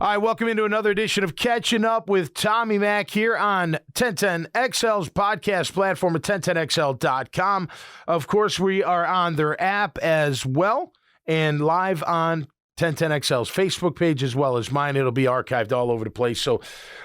All right, welcome into another edition of Catching Up with Tommy Mac here on 1010XL's podcast platform at 1010XL.com. Of course, we are on their app as well and live on 1010XL's Facebook page as well as mine. It'll be archived all over the place. So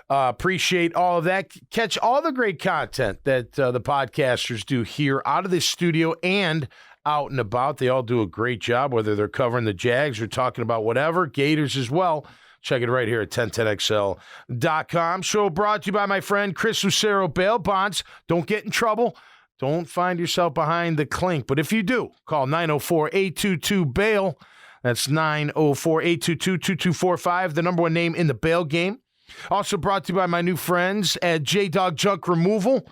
appreciate all of that. Catch all the great content that the podcasters do here out of this studio and out and about. They all do a great job, whether they're covering the Jags or talking about whatever, Gators as well. Check it right here at 1010XL.com. Show brought to you by my friend Chris Lucero, Bail Bonds. Don't get in trouble. Don't find yourself behind the clink. But if you do, call 904-822-BAIL. That's 904-822-2245, the number one name in the bail game. Also brought to you by my new friends at J-Dog Junk Removal.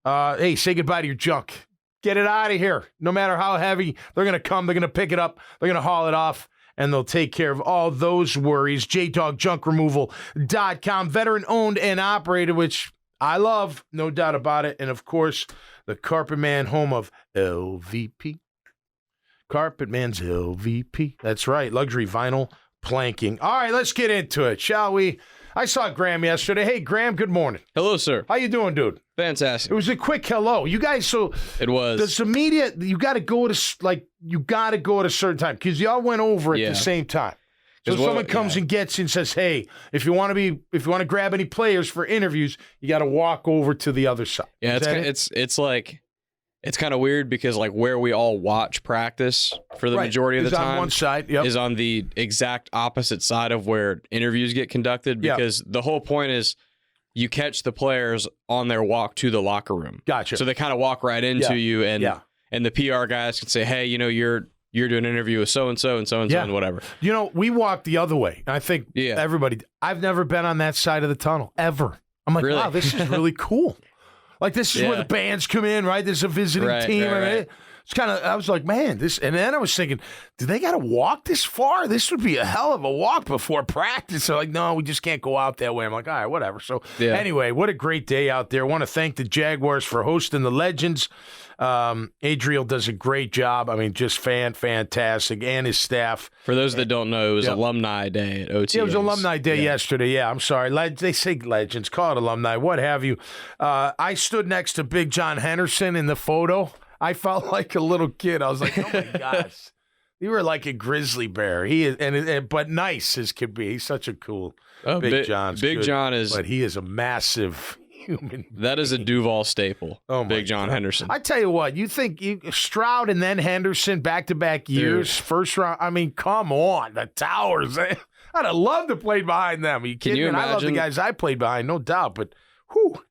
Hey, say goodbye to your junk. Get it out of here. No matter how heavy, they're going to come. They're going to pick it up. They're going to haul it off. And they'll take care of all those worries. JDogJunkRemoval.com. Veteran-owned and operated, which I love, no doubt about it. And, of course, the Carpet Man, home of LVP. Carpet Man's LVP. That's right, luxury vinyl planking. All right, let's get into it, shall we? I saw Graham yesterday. Hey, Graham, good morning. Hello, sir. How you doing, dude? Fantastic. It was a quick hello. You guys, so it was. Does the media, you got to go at a certain time because y'all went over at the same time. So if someone comes and gets you and says, "Hey, if you want to grab any players for interviews, you got to walk over to the other side." Yeah, it's kind of weird because like where we all watch practice for the majority of the time on one side, is on the exact opposite side of where interviews get conducted because the whole point is you catch the players on their walk to the locker room. Gotcha. So they kind of walk right into you and the PR guys can say, "Hey, you're doing an interview with so-and-so and so-and-so and whatever." We walk the other way. I think everybody, I've never been on that side of the tunnel, ever. I'm like, wow, this is really cool. Like, this is where the bands come in, right? There's a visiting team. Right. It's kind of, I was like, man, this, and then I was thinking, do they got to walk this far? This would be a hell of a walk before practice. They're like, no, we just can't go out that way. I'm like, all right, whatever. So anyway, what a great day out there. I want to thank the Jaguars for hosting the Legends. Adriel does a great job. I mean, just fantastic, and his staff. For those that don't know, it was Alumni Day at OTA. Yeah, it was Alumni Day yesterday. Yeah, I'm sorry. They say Legends. Call it Alumni, what have you. I stood next to Big John Henderson in the photo. I felt like a little kid. I was like, oh, my gosh. You were like a grizzly bear. He is, but nice as could be. He's such a cool Big John. Big John is. But he is a massive human. That is a Duval staple. Oh, Big John Henderson. I tell you what, you think Stroud and then Henderson back-to-back years, first round. I mean, come on, the Towers. I'd have loved to play behind them. Are you kidding me? And I love the guys I played behind, no doubt. But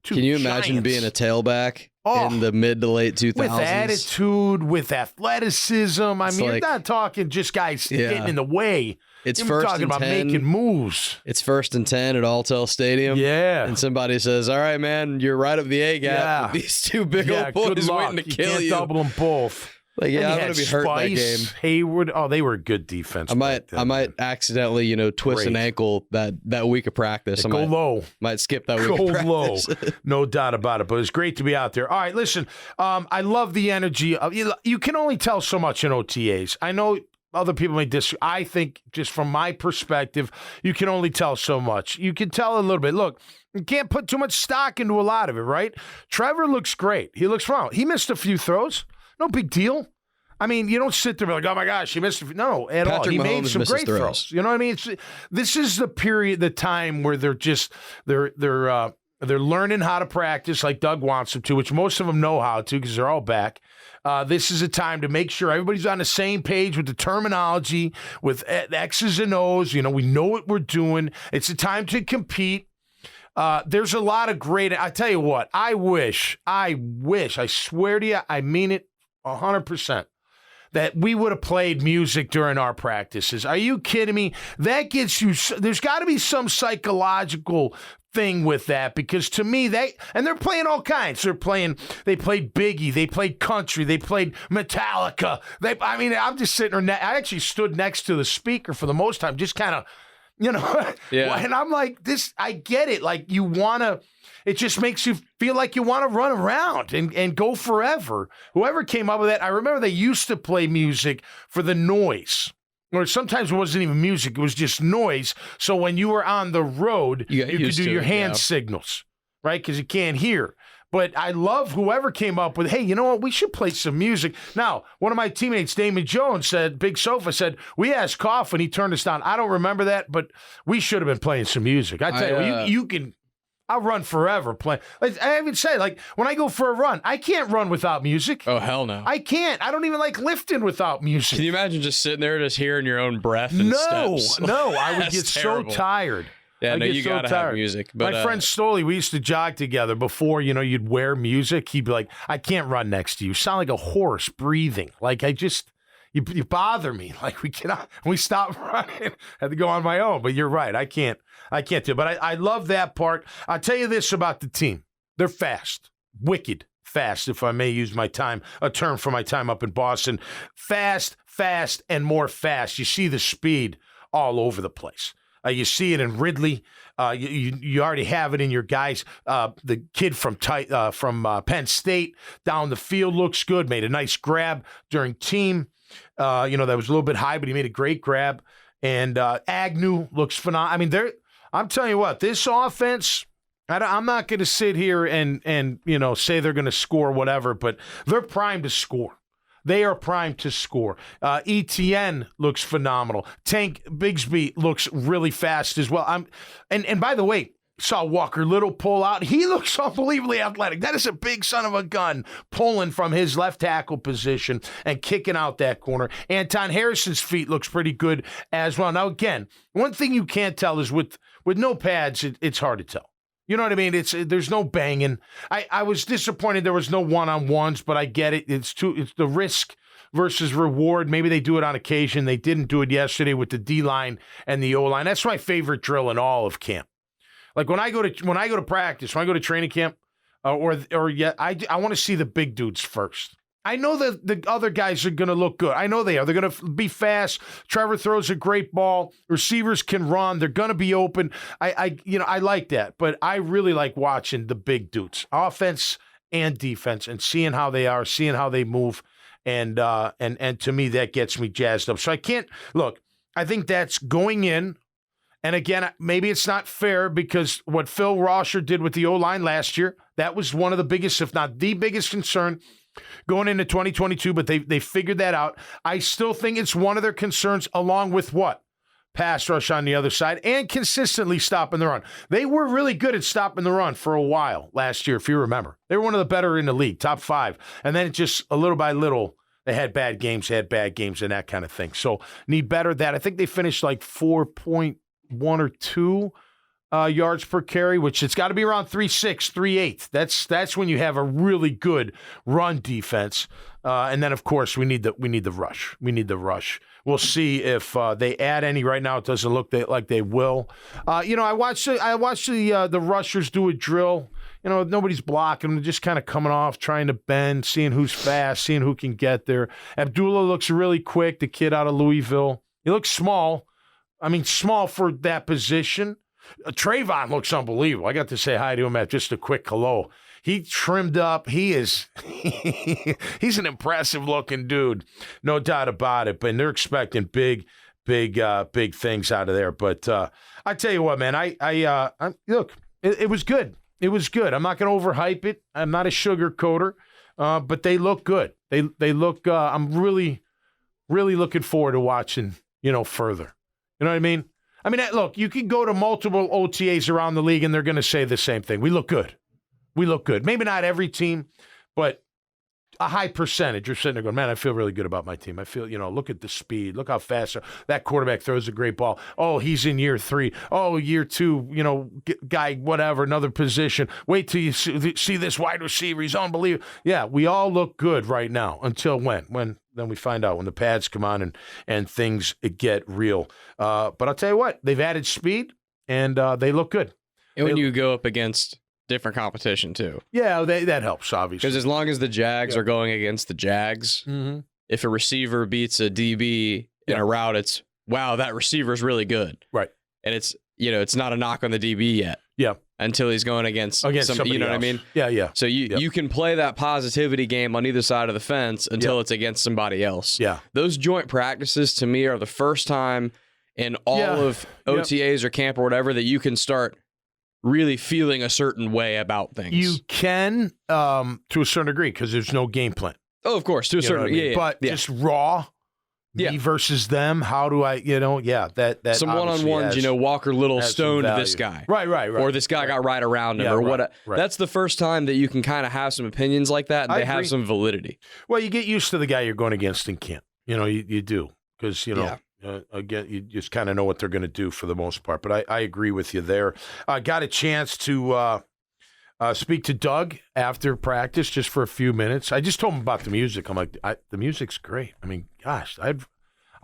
can you imagine being a tailback in the mid to late 2000s? With attitude, with athleticism. I mean, you're not talking just guys getting in the way. It's You're first talking and about 10. making moves. It's 1st and 10 at Alltel Stadium. Yeah. And somebody says, all right, man, you're right up the A gap. With these two big old boys waiting to kill you. Double them both. Like, I'm going to be hurt in that game. Hayward, they were a good defense. I might accidentally, twist an ankle that week of practice. Go low. Might skip that week of practice. Go low. No doubt about it. But it's great to be out there. All right, listen, I love the energy. You can only tell so much in OTAs. I know other people may disagree. I think just from my perspective, you can only tell so much. You can tell a little bit. Look, you can't put too much stock into a lot of it, right? Trevor looks great. He looks fine. He missed a few throws. No big deal. I mean, you don't sit there and be like, oh my gosh, he missed a few. No, at all. He made some great throws. You know what I mean? This is the period, the time where they're learning how to practice like Doug wants them to, which most of them know how to because they're all back. This is a time to make sure everybody's on the same page with the terminology, with X's and O's. We know what we're doing. It's a time to compete. There's a lot of great. I tell you what, I wish, I swear to you, I mean it 100%, that we would have played music during our practices. Are you kidding me? That gets you, there's got to be some psychological thing with that, because to me, they're playing all kinds. They played Biggie, they played country, they played Metallica. I'm just sitting there. I actually stood next to the speaker for the most time, just kind of, and I'm like, I get it. Like, you want to, it just makes you feel like you want to run around and go forever. Whoever came up with that, I remember they used to play music for the noise. Or sometimes it wasn't even music. It was just noise. So when you were on the road, you could do your hand signals, right? Because you can't hear. But I love whoever came up with, hey, you know what? We should play some music. Now, one of my teammates, Damon Jones, said, Big Sofa said, we asked Koff and he turned us down. I don't remember that, but we should have been playing some music. I tell you, you can, I'll run forever playing. Like, I even say, like, when I go for a run, I can't run without music. Oh, hell no. I can't. I don't even like lifting without music. Can you imagine just sitting there just hearing your own breath and steps? No, I would get so tired. Yeah, no, you got to have music. But, my friend Stoley, we used to jog together before, you'd wear music. He'd be like, I can't run next to you. You sound like a horse breathing. Like, you bother me. Like, we stopped running. Had to go on my own. But you're right. I can't do it. But I love that part. I'll tell you this about the team. They're fast. Wicked fast, if I may use a term for my time up in Boston. Fast, and more fast. You see the speed all over the place. You see it in Ridley. You already have it in your guys. The kid from Penn State down the field looks good. Made a nice grab during team. That was a little bit high, but he made a great grab. And Agnew looks phenomenal. I mean, I'm telling you what, this offense. I'm not going to sit here and say they're going to score whatever, but they're primed to score. They are primed to score. ETN looks phenomenal. Tank Bigsby looks really fast as well. And by the way, saw Walker Little pull out. He looks unbelievably athletic. That is a big son of a gun pulling from his left tackle position and kicking out that corner. Anton Harrison's feet looks pretty good as well. Now, again, one thing you can't tell is with no pads, it's hard to tell. You know what I mean? There's no banging. I was disappointed there was no one-on-ones, but I get it. It's the risk versus reward. Maybe they do it on occasion. They didn't do it yesterday with the D-line and the O-line. That's my favorite drill in all of camp. Like when I go to practice, when I go to training camp, I want to see the big dudes first. I know that the other guys are going to look good. I know they are. They're going to be fast. Trevor throws a great ball. Receivers can run. They're going to be open. I like that. But I really like watching the big dudes, offense and defense, and seeing how they are, seeing how they move. And to me, that gets me jazzed up. So I can't look. I think that's going in. And again, maybe it's not fair because what Phil Rosher did with the O-line last year, that was one of the biggest, if not the biggest concern going into 2022, but they figured that out. I still think it's one of their concerns, along with what? Pass rush on the other side and consistently stopping the run. They were really good at stopping the run for a while last year, if you remember. They were one of the better in the league, top 5. And then it just, a little by little, they had bad games, and that kind of thing. So need better at that. I think they finished like 4.1 or 2 yards per carry, which it's got to be around 3.6, 3.8. That's when you have a really good run defense. And then of course we need the rush. We need the rush. We'll see if they add any. Right now it doesn't look like they will. I watched the rushers do a drill. Nobody's blocking them, just kind of coming off, trying to bend, seeing who's fast, seeing who can get there. Abdullah looks really quick, the kid out of Louisville. He looks small. I mean, small for that position. Trayvon looks unbelievable. I got to say hi to him at just a quick hello. He trimmed up. He's an impressive looking dude, no doubt about it. But they're expecting big things out of there. But I tell you what, man, look, it was good. It was good. I'm not going to overhype it. I'm not a sugarcoater, but they look good. They look. I'm really looking forward to watching. Further. You know what I mean? Look, you can go to multiple OTAs around the league, and they're going to say the same thing. We look good. We look good. Maybe not every team, but a high percentage. You're sitting there going, man, I feel really good about my team. I feel, look at the speed. Look how fast that quarterback throws a great ball. Oh, he's in year 3. Oh, year 2, guy, whatever, another position. Wait till you see this wide receiver. He's unbelievable. Yeah, we all look good right now until when? When then we find out when the pads come on and things get real. But I'll tell you what, they've added speed, and they look good. And when you go up against different competition too. Yeah, that helps, obviously. Because as long as the Jags are going against the Jags, if a receiver beats a DB in a route, it's, wow, that receiver's really good. Right. And it's, it's not a knock on the DB yet. Yeah. until he's going against somebody you know else. what I mean? Yeah. So you can play that positivity game on either side of the fence until it's against somebody else. Yeah. Those joint practices to me are the first time in all of OTAs or camp or whatever that you can start really feeling a certain way about things. You can, to a certain degree, because there's no game plan. Oh, of course, to a certain degree. But just raw, me versus them, how do I, that some one-on-ones, Walker Little stoned this guy. Right. Or this guy got right around him or what. Right. That's the first time that you can kind of have some opinions like that, and they have some validity. Well, you get used to the guy you're going against in camp. You do, because, again, you just kind of know what they're going to do for the most part. But I agree with you there. I got a chance to speak to Doug after practice just for a few minutes. I just told him about the music. I'm like, the music's great. I mean, gosh, I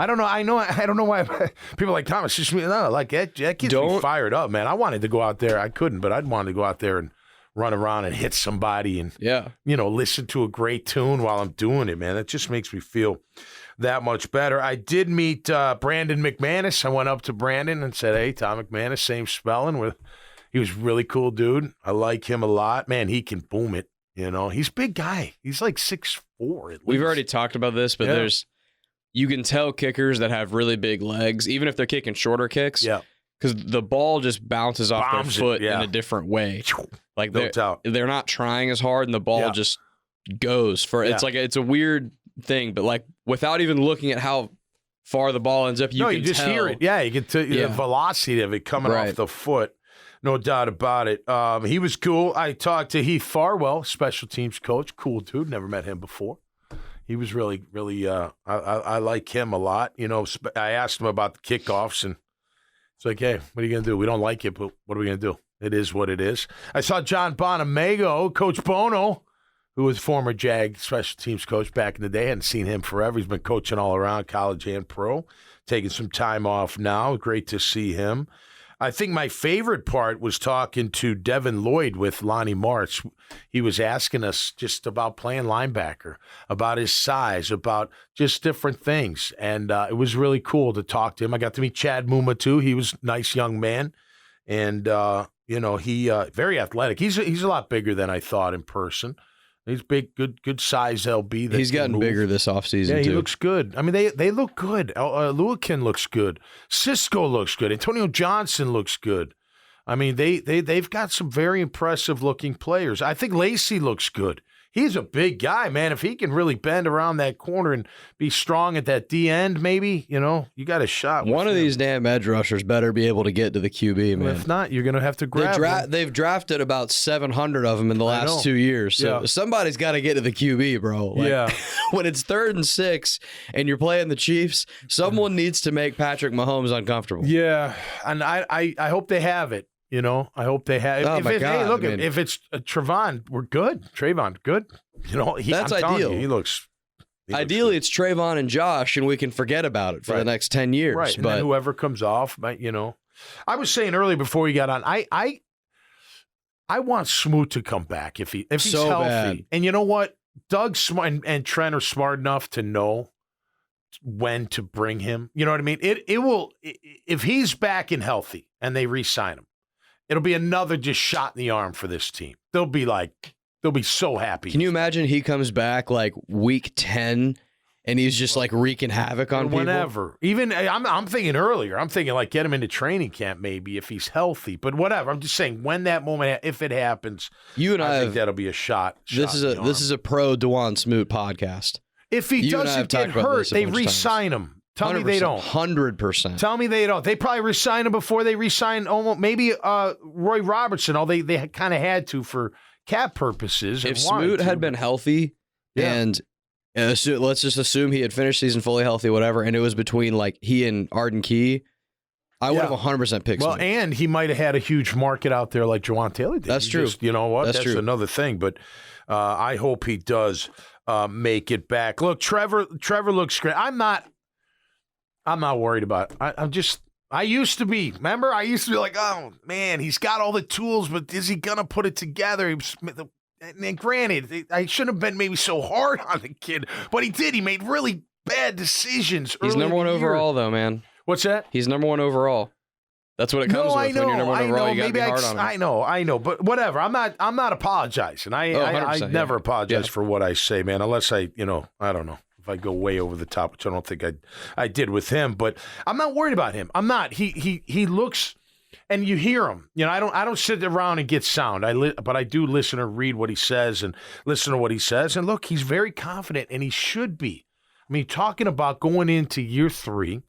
don't know. I don't know why people like Thomas. Just that gets me fired up, man. I wanted to go out there. I couldn't, but I'd want to go out there and run around and hit somebody and listen to a great tune while I'm doing it, man. It just makes me feel that much better. I did meet Brandon McManus. I went up to Brandon and said, "Hey, Tom McManus, same spelling." He was a really cool dude. I like him a lot. Man, he can boom it. He's a big guy. He's like 6'4" at least. We've already talked about this, but you can tell kickers that have really big legs, even if they're kicking shorter kicks. Yeah. Because the ball just bounces off their foot in a different way. Like they're not trying as hard, and the ball just goes for. It's a weird thing, but like without even looking at how far the ball ends up, you can just tell. hear it. Yeah, you can tell the velocity of it coming off the foot. No doubt about it. He was cool. I talked to Heath Farwell, special teams coach. Cool dude. Never met him before. He was really, really. I like him a lot. I asked him about the kickoffs, and it's like, hey, what are you gonna do? We don't like it, but what are we gonna do? It is what it is. I saw John Bonamego, Coach Bono, who was former Jag special teams coach back in the day. Hadn't seen him forever. He's been coaching all around, college and pro. Taking some time off now. Great to see him. I think my favorite part was talking to Devin Lloyd with Lonnie Martz. He was asking us just about playing linebacker, about his size, about just different things. And it was really cool to talk to him. I got to meet Chad Muma, too. He was a nice young man. And, he very athletic. He's a lot bigger than I thought in person. He's big, good size LB. He's gotten bigger this offseason, too. Yeah, he looks good. I mean, they look good. Luakin looks good. Cisco looks good. Antonio Johnson looks good. I mean, they've got some very impressive-looking players. I think Lacey looks good. He's a big guy, man. If he can really bend around that corner and be strong at that D end, maybe, you got a shot. One of these damn edge rushers better be able to get to the QB, man. If not, you're going to have to grab him. They've drafted about 700 of them in the last 2 years. So somebody's got to get to the QB, bro. When it's 3rd and 6 and you're playing the Chiefs, someone needs to make Patrick Mahomes uncomfortable. Yeah, and I hope they have it. I hope they have. If it's Trevon, we're good. Trayvon, good. That's ideal. He looks. Ideally, it's Trayvon and Josh, and we can forget about it for the next 10 years. Right, and then whoever comes off, I was saying earlier before you got on, I want Smoot to come back if he's so healthy. Bad. And you know what? Doug and Trent are smart enough to know when to bring him. You know what I mean? It will, if he's back and healthy and they re-sign him, it'll be another just shot in the arm for this team. They'll be so happy. Can you imagine he comes back like week 10 and he's just like wreaking havoc on people? Whenever. Even I'm thinking earlier. I'm thinking like get him into training camp maybe if he's healthy. But whatever. I'm just saying when that moment, if it happens, I think that'll be a shot. This is a pro DeJuan Smoot podcast. If he doesn't get hurt, they re-sign him. Tell me they don't. 100%. Tell me they don't. They probably re-sign him before they re-sign maybe Roy Robertson. They kind of had to for cap purposes. If Smoot had been healthy and let's just assume he had finished season fully healthy, whatever, and it was between like he and Arden Key, I would have 100% picked Smoot. And he might have had a huge market out there like Jawan Taylor did. That's true. You know what? That's true. Another thing. But I hope he does make it back. Look, Trevor looks great. I'm not worried about it. I used to be. Remember? I used to be like, oh, man, he's got all the tools, but is he going to put it together? And granted, I shouldn't have been maybe so hard on the kid, but he did. He made really bad decisions. He's number one overall, though, man. What's that? He's number one overall. That's what it comes with when you're number one overall. You got to be hard on him. I know, but whatever. I'm not apologizing. I never apologize for what I say, man, unless I don't know. If I go way over the top, which I don't think I did with him, but I'm not worried about him. I'm not. He looks, and you hear him. I don't sit around and get sound. But I do listen or read what he says and listen to what he says. And look, he's very confident, and he should be. I mean, talking about going into year 3,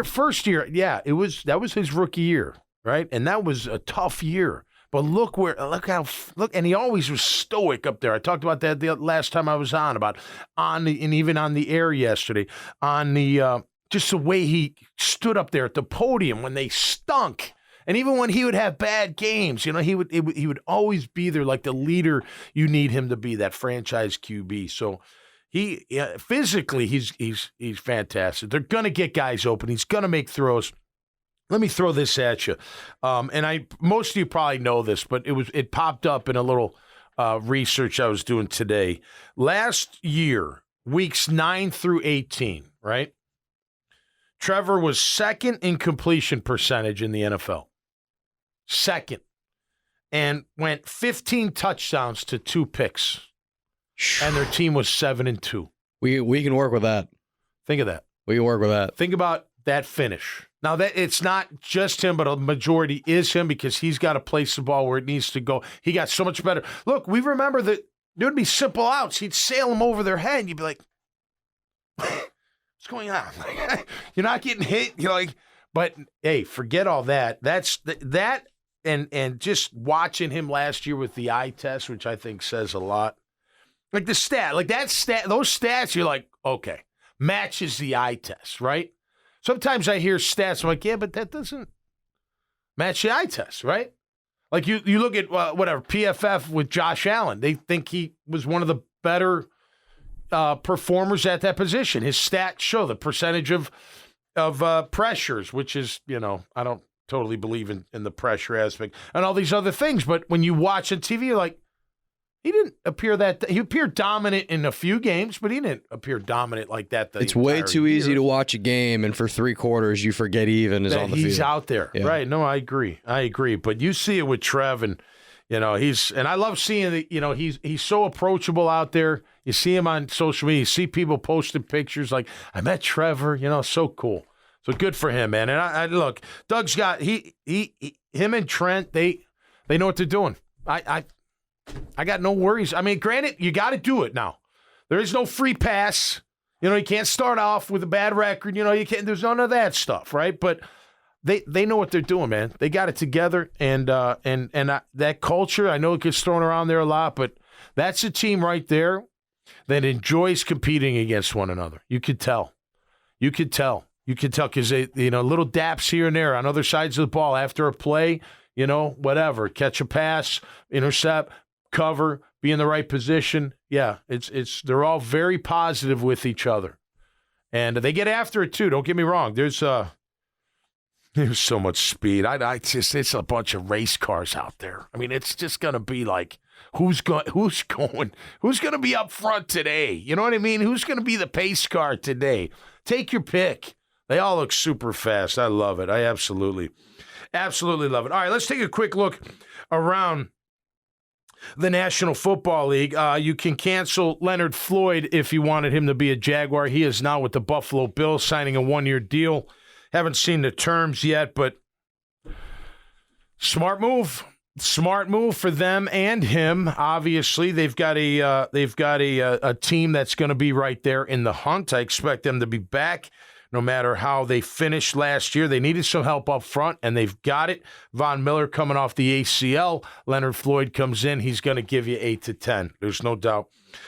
first year, that was his rookie year, right? And that was a tough year. But look, and he always was stoic up there. I talked about that the last time I was and even on the air yesterday, on the just the way he stood up there at the podium when they stunk, and even when he would have bad games, he would always be there like the leader you need him to be, that franchise QB. So physically he's fantastic. They're gonna get guys open. He's gonna make throws. Let me throw this at you, and most of you probably know this, but it popped up in a little research I was doing today. Last year, weeks 9 through 18, right? Trevor was second in completion percentage in the NFL, second, and went 15 touchdowns to 2 picks, and their team was 7-2. We can work with that. Think of that. We can work with that. Think about that finish. Now, that it's not just him, but a majority is him because he's got to place the ball where it needs to go. He got so much better. Look, we remember that there would be simple outs. He'd sail them over their head, and you'd be like, what's going on? You're not getting hit. You're like, but, hey, forget all that. That's that, and just watching him last year with the eye test, which I think says a lot. Like those stats, you're like, okay, matches the eye test, right? Sometimes I hear stats, I'm like, yeah, but that doesn't match the eye test, right? Like you look at PFF with Josh Allen. They think he was one of the better performers at that position. His stats show the percentage of pressures, which is, I don't totally believe in the pressure aspect and all these other things. But when you watch on TV, you're like, he didn't appear he appeared dominant in a few games, but he didn't appear dominant like that. It's way too easy to watch a game, and for 3 quarters, you forget he even is on the field. He's out there, right? No, I agree. But you see it with Trev, and and I love seeing that. He's so approachable out there. You see him on social media. You see people posting pictures like, I met Trevor. So cool. So good for him, man. And I look, Doug's got him and Trent. They know what they're doing. I got no worries. I mean, granted, you got to do it now. There is no free pass. You can't start off with a bad record. You can't. There's none of that stuff, right? But they know what they're doing, man. They got it together, and that culture. I know it gets thrown around there a lot, but that's a team right there that enjoys competing against one another. You could tell. Because they, little daps here and there on other sides of the ball after a play. Whatever. Catch a pass, intercept, cover, be in the right position. Yeah, they're all very positive with each other. And they get after it too. Don't get me wrong. There's so much speed. It's a bunch of race cars out there. I mean, it's just going to be like who's going to be up front today? You know what I mean? Who's going to be the pace car today? Take your pick. They all look super fast. I love it. I absolutely love it. All right, let's take a quick look around the National Football League. You can cancel Leonard Floyd if you wanted him to be a Jaguar. He is now with the Buffalo Bills, signing a 1-year deal. Haven't seen the terms yet, but smart move. Smart move for them and him. Obviously, they've got a team that's going to be right there in the hunt. I expect them to be back. No matter how they finished last year, they needed some help up front, and they've got it. Von Miller coming off the ACL. Leonard Floyd comes in. He's going to give you 8 to 10. There's no doubt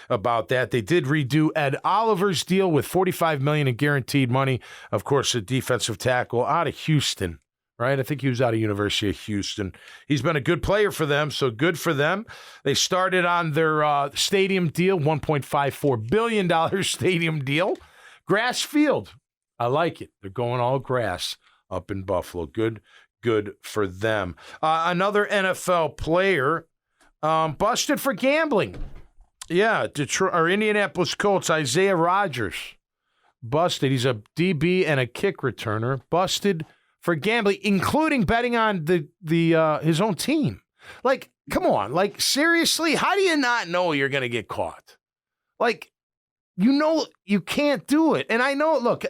about that. They did redo Ed Oliver's deal with $45 million in guaranteed money. Of course, a defensive tackle out of Houston, right? I think he was out of University of Houston. He's been a good player for them, so good for them. They started on their stadium deal, $1.54 billion stadium deal. Grass field. I like it. They're going all grass up in Buffalo. Good for them. Another NFL player busted for gambling. Yeah, Indianapolis Colts, Isaiah Rodgers. Busted. He's a DB and a kick returner. Busted for gambling, including betting on the his own team. Like, come on. Like, seriously, how do you not know you're going to get caught? Like, you know you can't do it. And I know, look,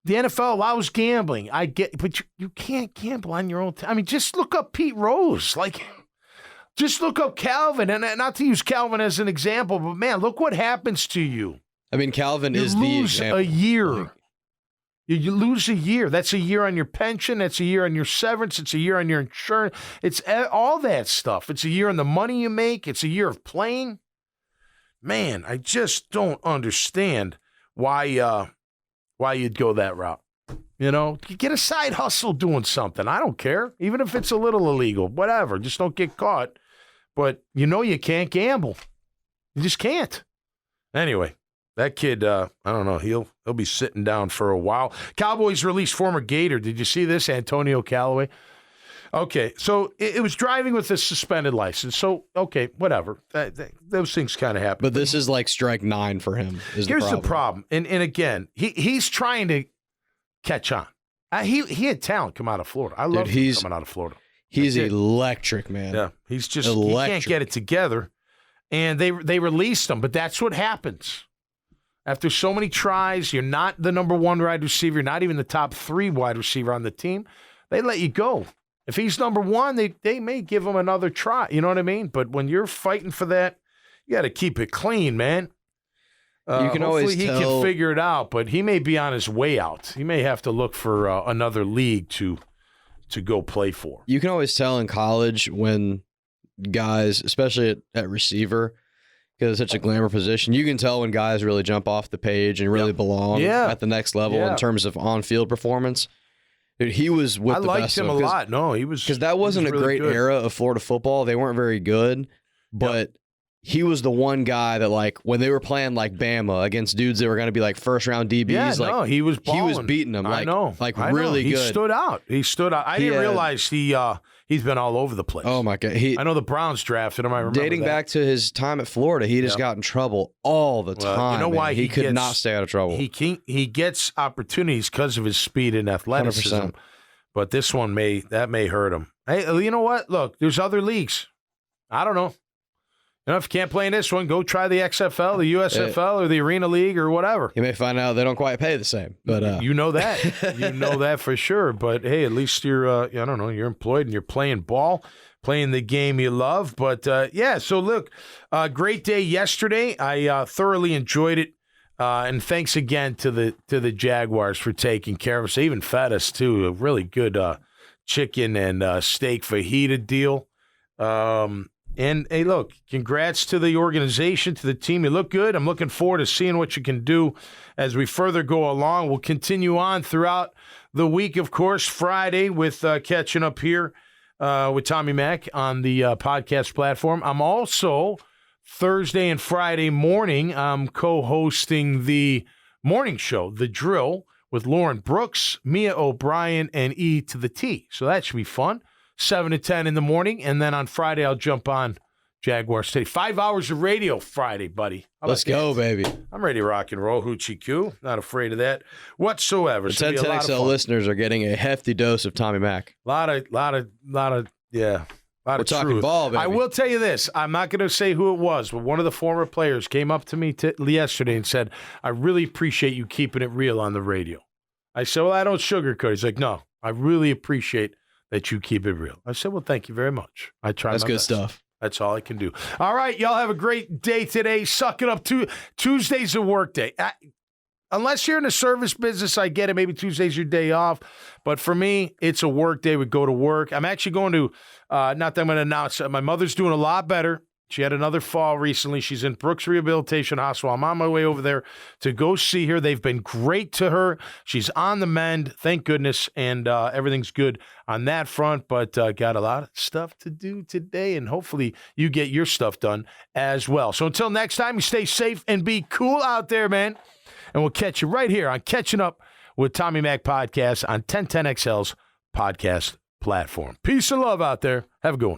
the NFL allows gambling. I get, but you can't gamble on your own. I mean, just look up Pete Rose. Like, just look up Calvin. And not to use Calvin as an example, but man, look what happens to you. I mean, Calvin is the example. A year. You lose a year. That's a year on your pension. That's a year on your severance. It's a year on your insurance. It's all that stuff. It's a year on the money you make. It's a year of playing. Man, I just don't understand why you'd go that route. You know, get a side hustle doing something. I don't care. Even if it's a little illegal, whatever. Just don't get caught. But you know you can't gamble. You just can't. Anyway. That kid, I don't know, he'll be sitting down for a while. Cowboys released former Gator. Did you see this? Antonio Callaway. Okay, so it was driving with a suspended license. So, okay, whatever. Those things kind of happen. But this is like strike 9 for him. Here's the problem. And again, he's trying to catch on. He had talent come out of Florida. I love him coming out of Florida. He's electric, man. Yeah, he's just electric. He can't get it together. And they released him, but that's what happens. After so many tries, you're not the number 1 wide receiver. You're not even the top 3 wide receiver on the team. They let you go. If he's number 1, they may give him another try. You know what I mean? But when you're fighting for that, you got to keep it clean, man. You can always tell. He can figure it out, but he may be on his way out. He may have to look for another league to go play for. You can always tell in college when guys, especially at receiver, because it's such a glamour position, you can tell when guys really jump off the page and really belong at the next level in terms of on-field performance. Dude, he was with the best. I liked him a lot. No, he was because that wasn't a great era of Florida football. They weren't very good, but he was the one guy that, like, when they were playing like Bama against dudes that were going to be like first-round DBs, he was balling. He was beating them. Like, I know. Really good. He stood out. I didn't realize he's been all over the place. Oh my God! I know the Browns drafted him. I remember dating back to his time at Florida, he just got in trouble all the time. You know why he could not stay out of trouble. He gets opportunities because of his speed and athleticism. 100%. But this one may hurt him. Hey, you know what? Look, there's other leagues. I don't know. You know, if you can't play in this one, go try the XFL, the USFL, or the Arena League, or whatever. You may find out they don't quite pay the same, but you know that, you know that for sure. But hey, at least you're, I don't know, you're employed and you're playing ball, playing the game you love. But yeah, so look, great day yesterday. I thoroughly enjoyed it, and thanks again to the Jaguars for taking care of us. They even fed us too, a really good chicken and steak fajita deal. And, hey, look, congrats to the organization, to the team. You look good. I'm looking forward to seeing what you can do as we further go along. We'll continue on throughout the week, of course, Friday with catching up here with Tommy Mack on the podcast platform. I'm also, Thursday and Friday morning, I'm co-hosting the morning show, The Drill, with Lauren Brooks, Mia O'Brien, and E to the T. So that should be fun. 7 to 10 in the morning, and then on Friday I'll jump on Jaguars today. 5 hours of radio Friday, buddy. Let's go, baby. I'm ready to rock and roll. Hoochie Coo. Not afraid of that whatsoever. The 1010XL listeners are getting a hefty dose of Tommy Mack. A lot of We're talking truth. ball, baby. I will tell you this. I'm not going to say who it was, but one of the former players came up to me yesterday and said, I really appreciate you keeping it real on the radio. I said, well, I don't sugarcoat. He's like, no, I really appreciate that you keep it real. I said, well, thank you very much. I try my best. That's good stuff. That's all I can do. All right, y'all have a great day today. Suck it up. Tuesday's a work day. Unless you're in the service business, I get it. Maybe Tuesday's your day off. But for me, it's a work day. We go to work. I'm actually going to, not that I'm going to announce, my mother's doing a lot better. She had another fall recently. She's in Brooks Rehabilitation Hospital. I'm on my way over there to go see her. They've been great to her. She's on the mend, thank goodness, and everything's good on that front. But got a lot of stuff to do today, and hopefully you get your stuff done as well. So until next time, you stay safe and be cool out there, man. And we'll catch you right here on Catching Up with Tommy Mack Podcast on 1010XL's podcast platform. Peace and love out there. Have a good one.